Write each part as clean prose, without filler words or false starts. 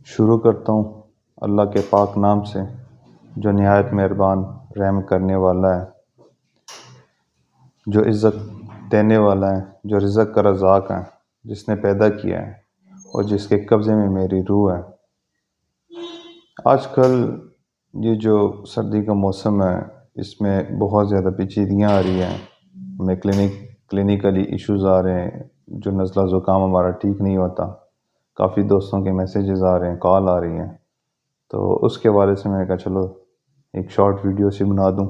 शुरू करता हूँ अल्लाह के पाक नाम से जो निहायत मेहरबान रहम करने वाला है, जो इज़्ज़त देने वाला है, जो रिज़्क़ का रज़ाक़ है, जिसने पैदा किया है और जिसके कब्ज़े में मेरी रूह है। आजकल ये जो सर्दी का मौसम है, इसमें बहुत ज़्यादा पेचीदगियाँ आ रही हैं। हमें क्लिनिकली इश्यूज़ आ रहे हैं, जो नज़ला ज़ुकाम हमारा ठीक नहीं होता। काफ़ी दोस्तों के मैसेजेस आ रहे हैं, कॉल आ रही हैं। तो उसके हवाले से मैंने कहा चलो एक शॉर्ट वीडियो सी बना दूँ।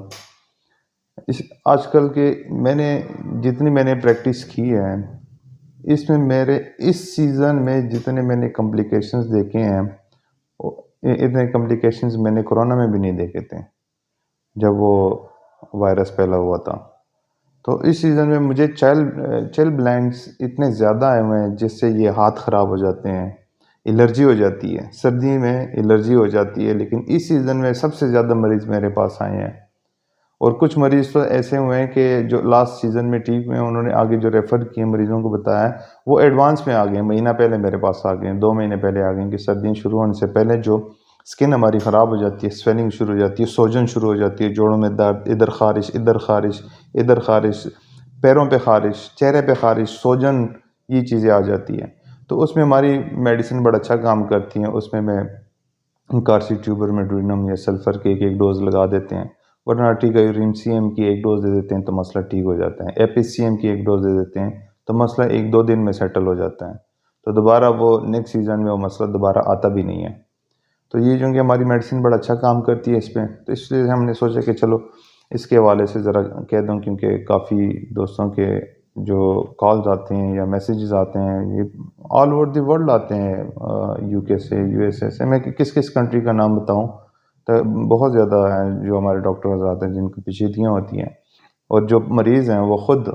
इस आजकल के मैंने प्रैक्टिस की है, इसमें मेरे इस सीज़न में जितने मैंने कॉम्प्लिकेशंस देखे हैं, इतने कॉम्प्लिकेशंस मैंने कोरोना में भी नहीं देखे थे, जब वो वायरस फैला हुआ था। तो इस सीज़न में मुझे चिल ब्लैंक्स इतने ज़्यादा आए हुए हैं, जिससे ये हाथ ख़राब हो जाते हैं, एलर्जी हो जाती है। सर्दी में एलर्जी हो जाती है, लेकिन इस सीज़न में सबसे ज़्यादा मरीज़ मेरे पास आए हैं। और कुछ मरीज़ तो ऐसे हुए हैं कि जो लास्ट सीज़न में ठीक हुए हैं, उन्होंने आगे जो रेफ़र किए मरीज़ों को बताया, वो एडवांस में आ गए, महीना पहले मेरे पास आ गए, 2 महीने पहले आ गए कि सर्दियाँ शुरू होने से पहले जो स्किन हमारी ख़राब हो जाती है, स्वेलिंग शुरू हो जाती है, सूजन शुरू हो जाती है, जोड़ों में दर्द, इधर ख़ारिश, इधर ख़ारिश, इधर ख़ारिश, पैरों पे ख़ारिश, चेहरे पे ख़ारिश, सूजन, ये चीज़ें आ जाती हैं। तो उसमें हमारी मेडिसिन बड़ा अच्छा काम करती हैं। उसमें मैं कार्सीट्यूबर या सल्फ़र के एक डोज़ लगा देते हैं, वरना टीकायूरिन-सीएम की एक डोज़ दे देते हैं तो मसला ठीक हो जाता है। एपीसीएम की एक डोज़ दे देते हैं तो मसला 1-2 दिन में सेटल हो जाता है। तो दोबारा वो नेक्स्ट सीज़न में वो मसला दोबारा आता भी नहीं है। तो ये जो कि हमारी मेडिसिन बड़ा अच्छा काम करती है इस पे, तो इसलिए हमने सोचा कि चलो इसके हवाले से ज़रा कह दूँ, क्योंकि काफ़ी दोस्तों के जो कॉल्स आते हैं या मैसेजेस आते हैं, ये ऑल ओवर द वर्ल्ड आते हैं, यूके से, यूएसए से। मैं किस-किस कंट्री का नाम बताऊँ? तो बहुत ज़्यादा हैं जो हमारे डॉक्टर हज़रात हैं जिनको पेचीदगियाँ होती हैं, और जो मरीज़ हैं वो ख़ुद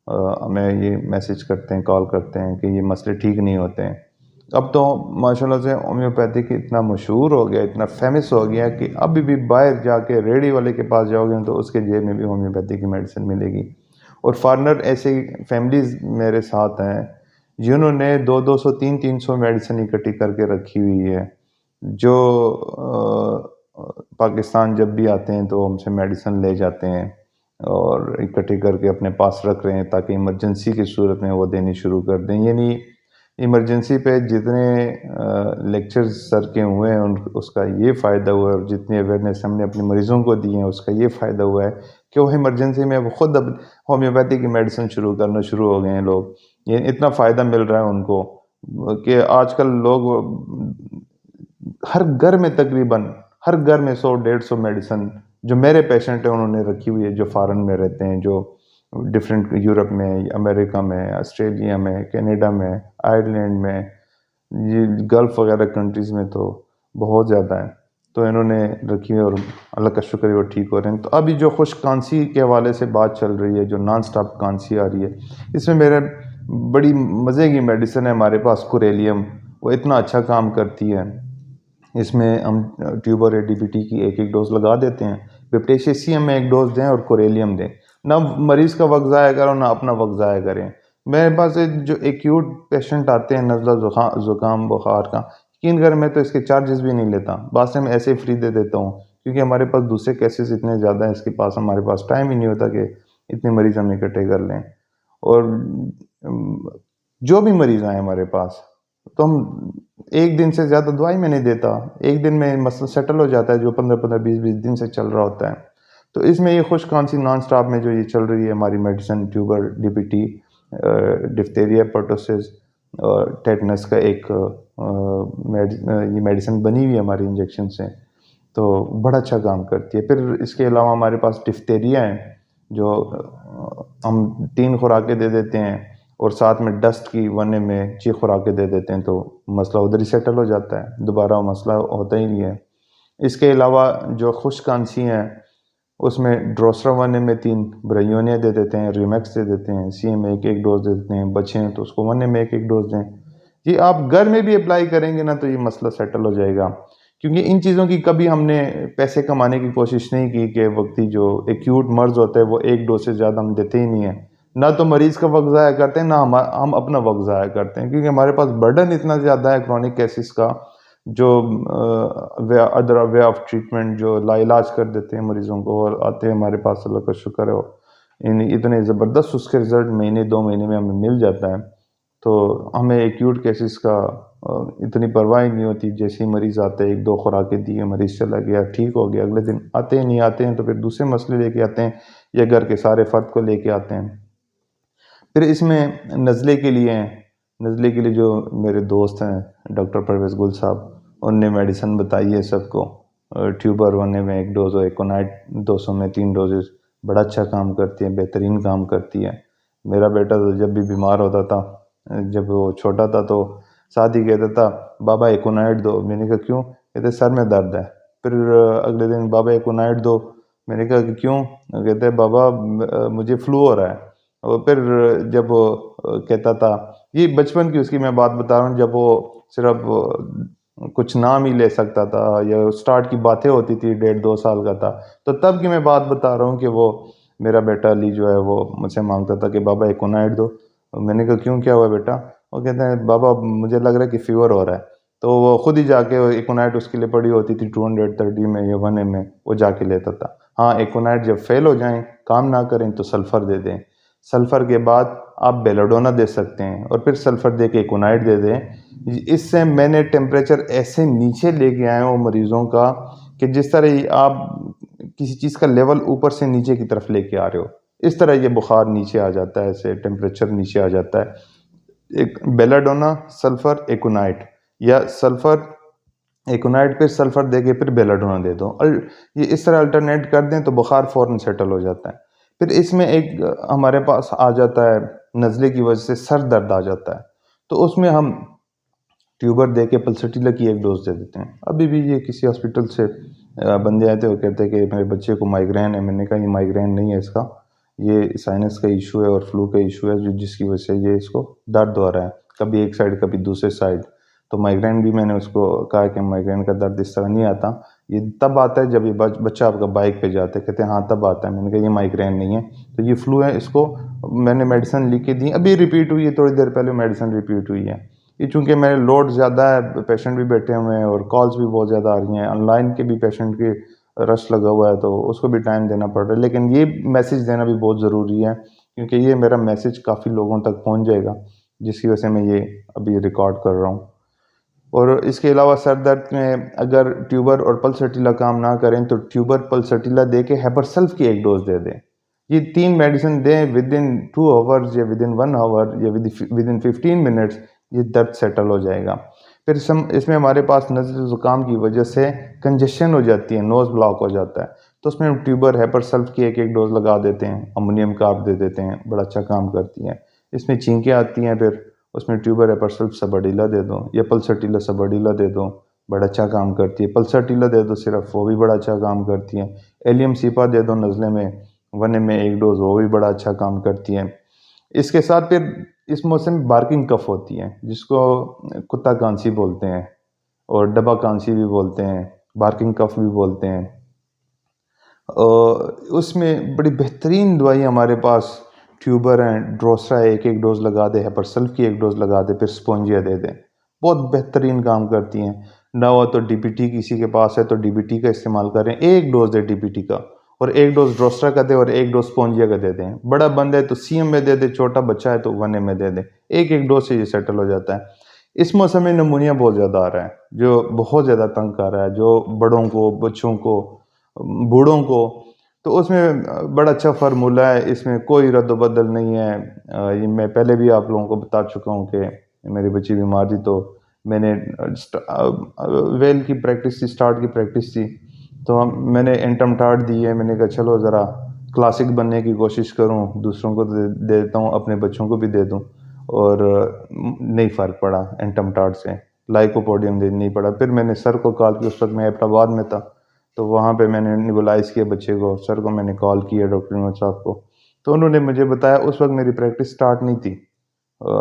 हमें ये मैसेज करते हैं, कॉल करते हैं कि ये मसले ठीक नहीं होते हैं। अब तो माशाल्लाह से होम्योपैथिक इतना मशहूर हो गया, इतना फ़ेमस हो गया कि अभी भी बाहर जाके रेहड़ी वाले के पास जाओगे तो उसके जेब में भी होम्योपैथिक की मेडिसिन मिलेगी। और फॉरेनर ऐसे फैमिलीज़ मेरे साथ हैं, जिन्होंने 200-200, 300-300 मेडिसिन इकट्ठी करके रखी हुई है, जो पाकिस्तान जब भी आते हैं तो हमसे मेडिसिन ले जाते हैं और इकट्ठी करके अपने पास रख रहे हैं, ताकि इमरजेंसी की सूरत में वो देनी शुरू कर दें। यानी इमरजेंसी पे जितने लेक्चर्स सर के हुए हैं उसका ये फ़ायदा हुआ है, और जितनी अवेयरनेस हमने अपने मरीज़ों को दी है उसका ये फ़ायदा हुआ है कि वो इमरजेंसी में वो ख़ुद अब होम्योपैथी की मेडिसिन शुरू करना शुरू हो गए हैं लोग। ये इतना फ़ायदा मिल रहा है उनको कि आजकल लोग हर घर में तकरीबन हर घर में 100-150 मेडिसिन जो मेरे पेशेंट हैं उन्होंने रखी हुई है, जो फ़ॉरेन में रहते हैं, जो डिफरेंट यूरोप में, अमेरिका में, ऑस्ट्रेलिया में, कनाडा में, आयरलैंड में, ये गल्फ़ वगैरह कंट्रीज़ में तो बहुत ज़्यादा है। तो इन्होंने रखी है और अल्लाह का शुक्र है वो ठीक हो रहे हैं। तो अभी जो खुश्क खाँसी के हवाले से बात चल रही है, जो नॉन स्टॉप खाँसी आ रही है, इसमें मेरे बड़ी मज़े की मेडिसिन है हमारे पास, कुरेलियम, वो इतना अच्छा काम करती है। इसमें हम ट्यूबर एडीपीटी की एक डोज़ लगा देते हैं, पिप्टेशियम में एक डोज़ दें और कुरेलियम दें। ना मरीज़ का वक़्त ज़ाया करो, ना अपना वक़्त ज़ाया करें। मेरे पास जो एक्यूट पेशेंट आते हैं नज़ला ज़ुकाम बुखार का, यकीन करें मैं तो इसके चार्जेस भी नहीं लेता, बाद से मैं ऐसे ही फ्री दे देता हूँ, क्योंकि हमारे पास दूसरे केसेस इतने ज़्यादा हैं इसके पास, हमारे पास टाइम ही नहीं होता कि इतने मरीज़ हम इकट्ठे कर लें। और जो भी मरीज़ आए हमारे पास, तो हम 1 दिन से ज़्यादा दवाई मैं नहीं देता, 1 दिन में मसला सेटल हो जाता है, जो 15-15, 20-20 दिन से चल रहा होता है। तो इसमें ये खुश्क खाँसी नॉन स्टॉप में जो ये चल रही है हमारी medicine, tuber DPT, diphtheria, pertussis और टेटनस का एक ये मेडिसिन बनी हुई है हमारी इंजेक्शन से, तो बड़ा अच्छा काम करती है। फिर इसके अलावा हमारे पास डिप्थीरिया है, जो हम 3 खुराकें दे देते हैं और साथ में डस्ट की 1 में 6 खुराकें दे देते हैं, तो मसला उधर ही सेटल हो जाता है, दोबारा मसला होता ही नहीं है। इसके अलावा जो खुश्क खाँसी है, उसमें ड्रोस्ट्रा 1 में 3, ब्रायोनिया दे देते हैं, रिमैक्स दे देते हैं, सी में एक डोज़ दे देते हैं, बच्चे हैं तो उसको 1 में एक डोज़ दें। ये आप घर में भी अप्लाई करेंगे ना तो ये मसला सेटल हो जाएगा, क्योंकि इन चीज़ों की कभी हमने पैसे कमाने की कोशिश नहीं की कि वक़्ती जो एक्यूट मर्ज़ होता है वो 1 डोज़ से ज़्यादा हम देते ही नहीं हैं। ना तो मरीज़ का वक़्त ज़ाया करते हैं, ना हम अपना वक़्त ज़ाया करते हैं, क्योंकि हमारे पास बर्डन इतना ज़्यादा है क्रोनिक केसेस का, जो वे अदर वे ऑफ ट्रीटमेंट जो लाइलाज कर देते हैं मरीज़ों को और आते हैं हमारे पास, अल्लाह का शुक्र है। इन इतने ज़बरदस्त उसके रिज़ल्ट महीने 2 महीने में हमें मिल जाता है। तो हमें एक्यूट केसेस का इतनी परवाह ही नहीं होती। जैसे ही मरीज़ आते हैं, 1-2 खुराकें दी, मरीज़ चला गया, ठीक हो गया, अगले दिन आते ही नहीं आते हैं तो फिर दूसरे मसले लेके आते हैं या घर के सारे फ़र्द को लेके आते हैं। फिर इसमें नज़ले के लिए जो मेरे दोस्त हैं डॉक्टर परवेज़ गुल साहब, उनने मेडिसिन बताई है सबको। ट्यूबर 1 में 1 डोज़ और एकोनाइट 200 में 3 डोज़ेज़ बड़ा अच्छा काम करती है, बेहतरीन काम करती है। मेरा बेटा तो जब भी बीमार होता था, जब वो छोटा था तो साथ ही कहता था, "बाबा एकोनाइट दो।" मैंने कहा, "क्यों?" कहते, "सर में दर्द है।" फिर अगले दिन, "बाबा एकोनाइट दो।" मैंने कहा कि "क्यों?" कहते, "बाबा मुझे फ्लू हो रहा है।" और फिर जब वो कहता था, ये बचपन की उसकी मैं बात बता रहा हूँ, जब वो सिर्फ कुछ नाम ही ले सकता था या स्टार्ट की बातें होती थी, 1.5-2 साल का था, तो तब की मैं बात बता रहा हूँ कि वो मेरा बेटा अली जो है वो मुझसे मांगता था कि बाबा एकोनाइट दो। मैंने कहा, क्यों, क्या हुआ बेटा? वो कहते हैं, बाबा मुझे लग रहा है कि फीवर हो रहा है। तो वो खुद ही जाके एकोनाइट उसके लिए पड़ी होती थी 230 में या 1 में, वो जाके लेता था। हाँ, एकोनाइट जब फेल हो जाएं, काम ना करें तो सल्फर दे दें। सल्फर के बाद आप बेलाडोना दे सकते हैं और फिर सल्फर दे के एकोनाइट दे दें। इससे मैंने टेम्परेचर ऐसे नीचे लेके आया हूँ मरीज़ों का कि जिस तरह ही आप किसी चीज़ का लेवल ऊपर से नीचे की तरफ लेके आ रहे हो, इस तरह ये बुखार नीचे आ जाता है, ऐसे टेम्परेचर नीचे आ जाता है। एक बेलाडोना, सल्फर, एकोनाइट या सल्फर एकोनाइट पे सल्फर देके फिर बेलाडोना दे दो। ये इस तरह अल्टरनेट कर दें तो बुखार फ़ौरन सेटल हो जाता है। फिर इसमें एक हमारे पास आ जाता है, नज़ले की वजह से सर दर्द आ जाता है, तो उसमें हम ट्यूबर दे के पल्सटीला की 1 डोज़ दे देते हैं। अभी भी ये किसी हॉस्पिटल से बंदे आए थे, वो कहते हैं कि मेरे बच्चे को माइग्रेन है। मैंने कहा, ये माइग्रेन नहीं है इसका, ये साइनस का इशू है और फ्लू का इशू है, जो जिसकी वजह से ये इसको दर्द हो रहा है, कभी एक साइड कभी दूसरे साइड। तो माइग्रेन भी मैंने उसको कहा कि माइग्रेन का दर्द इस तरह नहीं आता, ये तब आता है जब ये बच्चा आपका बाइक पे जाता है। कहते हैं, हाँ तब आता है। मैंने कहा, ये माइग्रेन नहीं है, तो ये फ्लू है। इसको मैंने मेडिसिन लिख के दी, अभी रिपीट हुई है, थोड़ी देर पहले मेडिसिन रिपीट हुई है। ये चूँकि मेरे लोड ज़्यादा है, पेशेंट भी बैठे हुए हैं और कॉल्स भी बहुत ज़्यादा आ रही हैं, ऑनलाइन के भी पेशेंट के रश लगा हुआ है, तो उसको भी टाइम देना पड़ रहा है। लेकिन ये मैसेज देना भी बहुत ज़रूरी है, क्योंकि ये मेरा मैसेज काफ़ी लोगों तक पहुँच जाएगा, जिसकी वजह से मैं ये अभी रिकॉर्ड कर रहा हूँ। और इसके अलावा सर दर्द में अगर ट्यूबर और पल्सटीला काम ना करें तो ट्यूबर पल्सटीला दे के हेपरसल्फ की 1 डोज़ दे दें। ये 3 मेडिसिन दें विदिन 2 आवर्स या विदिन 1 आवर या विदिन 15 मिनट्स, ये दर्द सेटल हो जाएगा। फिर इसमें हमारे पास नज़ले ज़ुकाम की वजह से कंजेशन हो जाती है, नोज़ ब्लॉक हो जाता है, तो उसमें हम ट्यूबर हेपरसल्फ की 1-1 डोज़ लगा देते हैं, अमोनियम कार्ब दे देते हैं, बड़ा अच्छा काम करती है। इसमें छींकें आती हैं, फिर उसमें ट्यूबर हेपरसल्फ सबडीला दे दो या पल्सटीला सबडीला दे दो, बड़ा अच्छा काम करती है। पल्सटीला दे दो सिर्फ, वो भी बड़ा अच्छा काम करती है। एलियम सिपा दे दो नज़ले में, 1 में 1 डोज़, वो भी बड़ा अच्छा काम करती है। इसके साथ फिर इस मौसम में बार्किंग कफ होती है, जिसको कुत्ता कांसी बोलते हैं और डब्बा कांसी भी बोलते हैं, बार्किंग कफ भी बोलते हैं। उसमें बड़ी बेहतरीन दवाई हमारे पास ट्यूबर हैं, ड्रोसरा 1-1 डोज़ लगा दें, हेपरसल्फ की 1 डोज़ लगा दें, फिर स्पोंजिया दे दें। बहुत बेहतरीन काम करती हैं। ना हो तो डीपीटी किसी के पास है तो डीपीटी का इस्तेमाल करें, 1 डोज़ दें डीपीटी का और 1 डोज़ ड्रोसरा का दें और 1 डोज़ स्पोंजिया का दे दें। बड़ा बंदा है तो सीएम में दे दें, छोटा बच्चा है तो 1 में दे दें। 1-1 डोज़ से ये सेटल हो जाता है। इस मौसम में निमोनिया बहुत ज़्यादा आ रहा है, जो बहुत ज़्यादा तंग कर रहा है, जो बड़ों को, बच्चों को, बूढ़ों को। तो उसमें बड़ा अच्छा फ़ॉर्मूला है, इसमें कोई रद्द-बदल नहीं है। ये मैं पहले भी आप लोगों को बता चुका हूँ कि मेरी बच्ची बीमार थी तो मैंने वेल की प्रैक्टिस थी, स्टार्ट की प्रैक्टिस थी, तो मैंने एंटमटाड दी है। मैंने कहा चलो ज़रा क्लासिक बनने की कोशिश करूँ, दूसरों को दे दे देता हूँ, अपने बच्चों को भी दे दूँ और नहीं फ़र्क पड़ा एंटमटाड से, लाइकोपोडियम दे नहीं पड़ा। फिर मैंने सर को कॉल किया, उस वक़्त मैं एबटाबाद में था, तो वहाँ पे मैंने नेबुलाइज़ किया बच्चे को, सर को मैंने कॉल किया, डॉक्टर इमद साहब को, तो उन्होंने मुझे बताया। उस वक़्त मेरी प्रैक्टिस स्टार्ट नहीं थी,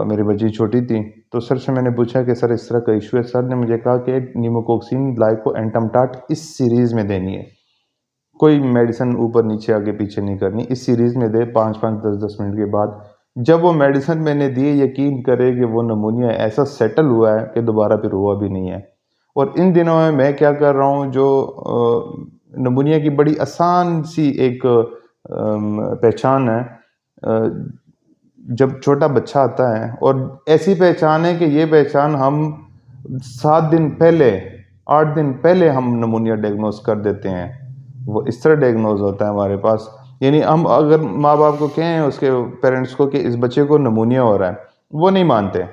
मेरी बच्ची छोटी थी, तो सर से मैंने पूछा कि सर इस तरह का इश्यू है। सर ने मुझे कहा कि न्यूमोकोक्सिन, लाइको, एंटमटाट इस सीरीज़ में देनी है, कोई मेडिसिन ऊपर नीचे आगे पीछे नहीं करनी, इस सीरीज़ में दे 5-5 10-10 मिनट के बाद। जब वो मेडिसिन मैंने दी, यकीन करें कि वो निमोनिया ऐसा सेटल हुआ है कि दोबारा फिर हुआ भी नहीं है। और इन दिनों में मैं क्या कर रहा हूँ, जो नमूनिया की बड़ी आसान सी एक पहचान है। जब छोटा बच्चा आता है, और ऐसी पहचान है कि ये पहचान हम 7 दिन पहले, 8 दिन पहले हम नमूनिया डायग्नोस कर देते हैं। वो इस तरह डायग्नोस होता है हमारे पास। यानी हम अगर माँ बाप को कहें, उसके पेरेंट्स को, कि इस बच्चे को नमूनिया हो रहा है, वो नहीं मानते।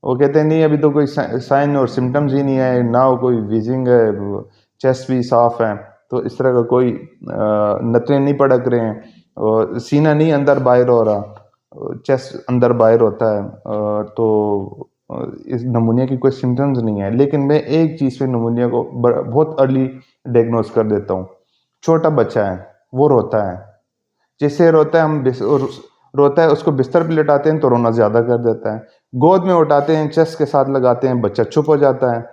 वो कहते हैं नहीं, अभी तो कोई साइन और सिम्टम्स ही नहीं है, ना वो कोई वीजिंग है, चेस्ट भी साफ है, तो इस तरह का कोई नतने नहीं पड़क रहे हैं, और सीना नहीं अंदर बाहर हो रहा, चेस्ट अंदर बाहर होता है, तो इस नमूनिया की कोई सिम्टम्स नहीं है। लेकिन मैं एक चीज़ पे नमूनिया को बहुत अर्ली डायग्नोस कर देता हूँ। छोटा बच्चा है, वो रोता है, जैसे रोता है रोता है, उसको बिस्तर पे लेटाते हैं तो रोना ज़्यादा कर देता है। गोद में उठाते हैं, चेस्ट के साथ लगाते हैं, बच्चा चुप हो जाता है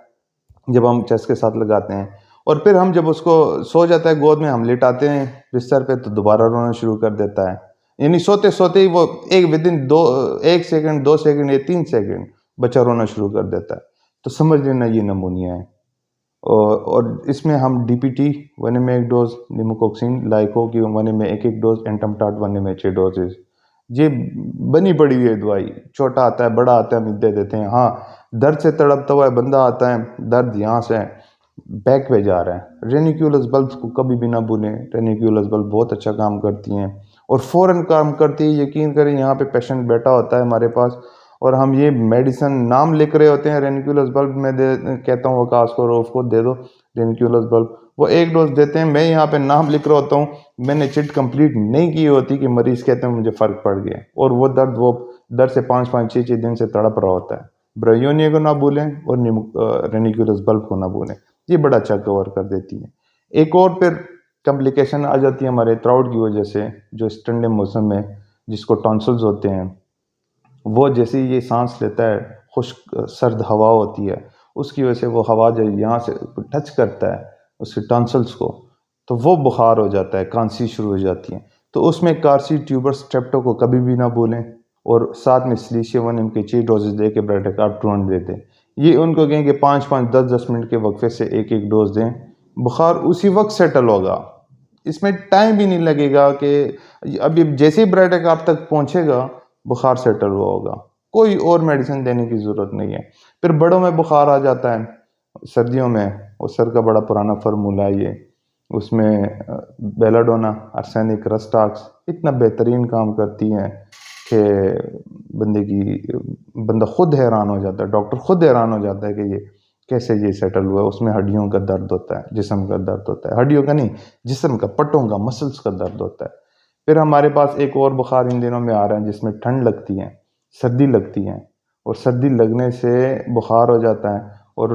जब हम चेस्ट के साथ लगाते हैं। और फिर हम जब उसको सो जाता है गोद में, हम लिटाते हैं बिस्तर पे, तो दोबारा रोना शुरू कर देता है। यानी सोते सोते ही वो एक विदिन 1 सेकंड, 2 सेकंड या 3 सेकंड बच्चा रोना शुरू कर देता है। तो समझ लेना ये नमूनिया है। और इसमें हम डीपीटी 1 mg एक डोज, निमोकोक्सिन लाइको की 1 mg एक एक डोज, एंटमटाट 1 mg 6 डोजेज, ये बनी पड़ी हुई है दवाई। छोटा आता है, बड़ा आता है, हम दे देते हैं। हाँ, दर्द से तड़पता हुआ बंदा आता है, दर्द यहाँ से बैक पे जा रहा है, रेनिक्यूलस बल्ब को कभी भी ना भूलें। रेनिक्यूलस बल्ब बहुत अच्छा काम करती हैं, और फ़ौरन काम करती है। यकीन करें, यहाँ पे पेशेंट बैठा होता है हमारे पास, और हम ये मेडिसिन नाम लिख रहे होते हैं, रेनिक्यूलस बल्ब में दे कहता हूँ वकास को, रोफ को, दे दो रेनिक्यूलस बल्ब। वो एक डोज देते हैं, मैं यहाँ पे नाम लिख रहा होता हूँ, मैंने चिट कंप्लीट नहीं की होती कि मरीज़ कहते हैं मुझे फ़र्क पड़ गया, और वो दर्द से 5-5, 6-6 दिन से तड़प रहा होता है। ब्रायोनिया को ना भूलें, और रेनिक्यूलस बल्ब को ना भूलें, ये बड़ा अच्छा कवर कर देती है। एक और फिर कॉम्प्लिकेशन आ जाती है हमारे थ्राउट की वजह से, जो इस ठंडे मौसम में जिसको टॉन्सिल्स होते हैं, वो जैसे ही ये सांस लेता है, खुश्क सर्द हवा होती है, उसकी वजह से वो हवा जो यहाँ से टच करता है उसके टॉन्सिल्स को, तो वो बुखार हो जाता है, खांसी शुरू हो जाती है। तो उसमें कार्सी ट्यूबर स्ट्रेप्टो को कभी भी ना भूलें, और साथ में सिलीशियम 1 mg के 6 डोजेज दे के ब्राडाकार्ब 200 दे दें। ये उनको कहें कि 5-5, 10-10 मिनट के वक्फे से एक एक डोज दें, बुखार उसी वक्त सेटल होगा। इसमें टाइम भी नहीं लगेगा कि अभी जैसे ही ब्राडाकार्ब तक पहुंचेगा, बुखार सेटल हुआ होगा, कोई और मेडिसिन देने की ज़रूरत नहीं है। फिर बड़ों में बुखार आ जाता है सर्दियों में, और सर का बड़ा पुराना फार्मूला है ये, उसमें बेलाडोना, आर्सेनिक, रस्टाक्स इतना बेहतरीन काम करती हैं कि बंदा खुद हैरान हो जाता है, डॉक्टर खुद हैरान हो जाता है कि ये कैसे ये सेटल हुआ है। उसमें हड्डियों का दर्द होता है, जिस्म का दर्द होता है, हड्डियों का नहीं, जिस्म का, पट्टों का, मसल्स का दर्द होता है। फिर हमारे पास एक और बुखार इन दिनों में आ रहा है, जिसमें ठंड लगती है, सर्दी लगती है, और सर्दी लगने से बुखार हो जाता है, और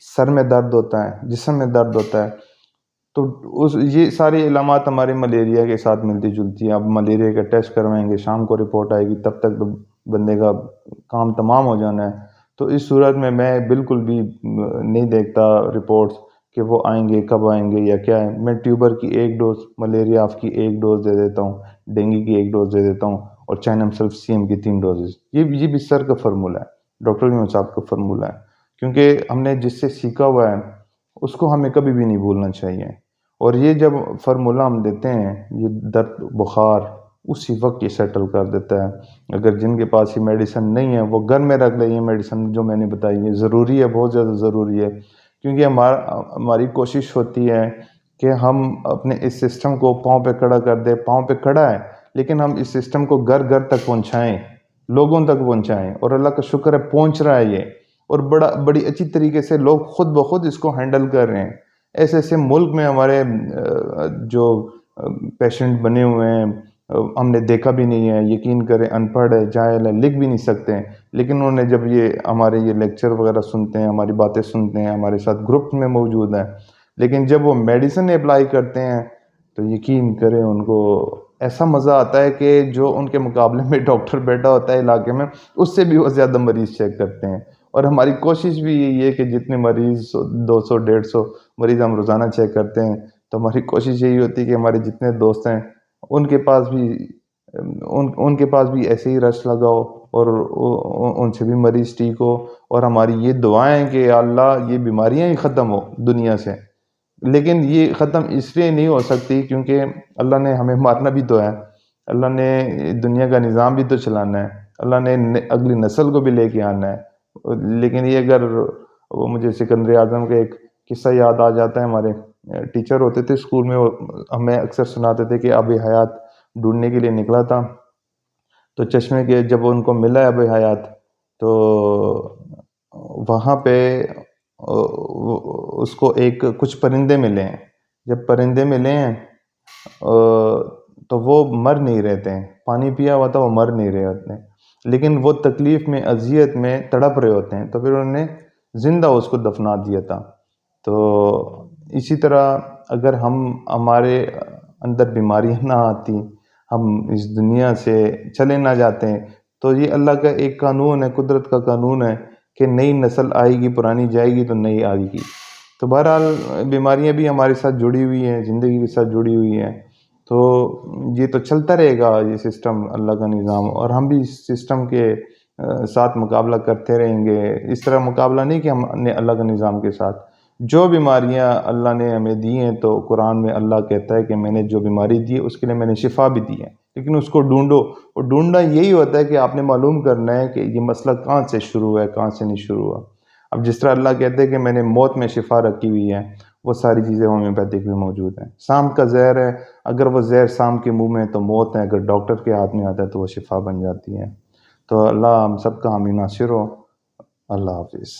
सर में दर्द होता है, जिस्म में दर्द होता है। तो ये सारी इलामात हमारे मलेरिया के साथ मिलती जुलती हैं। अब मलेरिया का टेस्ट करवाएंगे, शाम को रिपोर्ट आएगी, तब तक तो बंदे का काम तमाम हो जाना है। तो इस सूरत में मैं बिल्कुल भी नहीं देखता रिपोर्ट्स कि वो आएंगे कब आएंगे या क्या है। मैं ट्यूबर की एक डोज, मलेरिया की एक डोज दे देता हूँ, डेंगू की एक डोज दे देता हूँ, और चाइना सेल्फ सीएम की 3 डोजेज। ये भी सर का फार्मूला है, डॉक्टर यूनुस साहब का फार्मूला है, क्योंकि हमने जिससे सीखा हुआ है उसको हमें कभी भी नहीं भूलना चाहिए। और ये जब फार्मूला हम देते हैं, ये दर्द बुखार उसी वक्त ये सेटल कर देता है। अगर जिनके पास ये मेडिसिन नहीं है, वो घर में रख लें। ये मेडिसिन जो मैंने बताई है ज़रूरी है, बहुत ज़्यादा ज़रूरी है, क्योंकि हमारी कोशिश होती है कि हम अपने इस सिस्टम को पाँव पे खड़ा कर दें। पाँव पे खड़ा है, लेकिन हम इस सिस्टम को घर घर तक पहुंचाएं, लोगों तक पहुंचाएं, और अल्लाह का शुक्र है पहुंच रहा है ये, और बड़ी अच्छी तरीके से लोग खुद ब खुद इसको हैंडल कर रहे हैं। ऐसे ऐसे मुल्क में हमारे जो पेशेंट बने हुए हैं, हमने देखा भी नहीं है, यकीन करें, अनपढ़ है, जाहिल है, लिख भी नहीं सकते हैं, लेकिन उन्होंने जब हमारे ये लेक्चर वगैरह सुनते हैं, हमारी बातें सुनते हैं, हमारे साथ ग्रुप में मौजूद हैं, लेकिन जब वो मेडिसिन अप्लाई करते हैं, तो यकीन करें उनको ऐसा मज़ा आता है कि जो उनके मुकाबले में डॉक्टर बैठा होता है इलाके में, उससे भी वो ज़्यादा मरीज़ चेक करते हैं। और हमारी कोशिश भी यही है कि जितने मरीज़ 200-150 मरीज़ हम रोज़ाना चेक करते हैं, तो हमारी कोशिश यही होती है कि हमारे जितने दोस्त हैं उनके पास भी उनके पास भी ऐसे ही रश लगाओ, और उनसे भी मरीज़ ठीक हो। और हमारी ये दुआएँ हैं कि या अल्लाह ये बीमारियाँ ही ख़त्म हो दुनिया से। लेकिन ये ख़त्म इसलिए नहीं हो सकती क्योंकि अल्लाह ने हमें मारना भी तो है। अल्लाह ने दुनिया का निज़ाम भी तो चलाना है। अल्लाह ने अगली नस्ल को भी लेके आना है। लेकिन ये अगर वो मुझे सिकंदर आज़म का एक किस्सा याद आ जाता है। हमारे टीचर होते थे स्कूल में, वो हमें अक्सर सुनाते थे कि आब हयात ढूँढने के लिए निकला था। तो चश्मे के जब उनको मिला आब हयात, तो वहाँ पे उसको एक कुछ परिंदे मिले हैं। जब परिंदे मिले हैं तो वो मर नहीं रहे थे। पानी पिया हुआ था, वो मर नहीं रहे होते। लेकिन वो तकलीफ़ में, अज़ियत में तड़प रहे होते हैं, तो फिर उन्होंने ज़िंदा उसको दफ़ना दिया था। तो इसी तरह अगर हमारे अंदर बीमारियाँ ना आती, हम इस दुनिया से चले ना जाते, तो ये अल्लाह का एक कानून है, कुदरत का कानून है कि नई नस्ल आएगी, पुरानी जाएगी तो नई आएगी। तो बहरहाल बीमारियाँ भी हमारे साथ जुड़ी हुई हैं, ज़िंदगी के साथ जुड़ी हुई हैं। तो ये तो चलता रहेगा, ये सिस्टम, अल्लाह का निज़ाम, और हम भी इस सिस्टम के साथ मुकाबला करते रहेंगे। इस तरह मुकाबला नहीं कि हमने अल्लाह के निज़ाम के साथ। जो बीमारियाँ अल्लाह ने हमें दी हैं, तो कुरान में अल्लाह कहता है कि मैंने जो बीमारी दी है उसके लिए मैंने शिफा भी दी है, लेकिन उसको ढूंढो। और ढूंढना यही होता है कि आपने मालूम करना है कि ये मसला कहाँ से शुरू हुआ है, कहाँ से नहीं शुरू हुआ। अब जिस तरह अल्लाह कहते हैं कि मैंने मौत में शिफा रखी हुई है, वो सारी चीज़ें होम्योपैथिक में मौजूद हैं। सांप का जहर है, अगर वो जहर सांप के मुंह में है तो मौत है, अगर डॉक्टर के हाथ में आता है तो वो शिफा बन जाती है। तो अल्लाह हम सबका हामी नासिर हो। अल्लाह हाफिज़।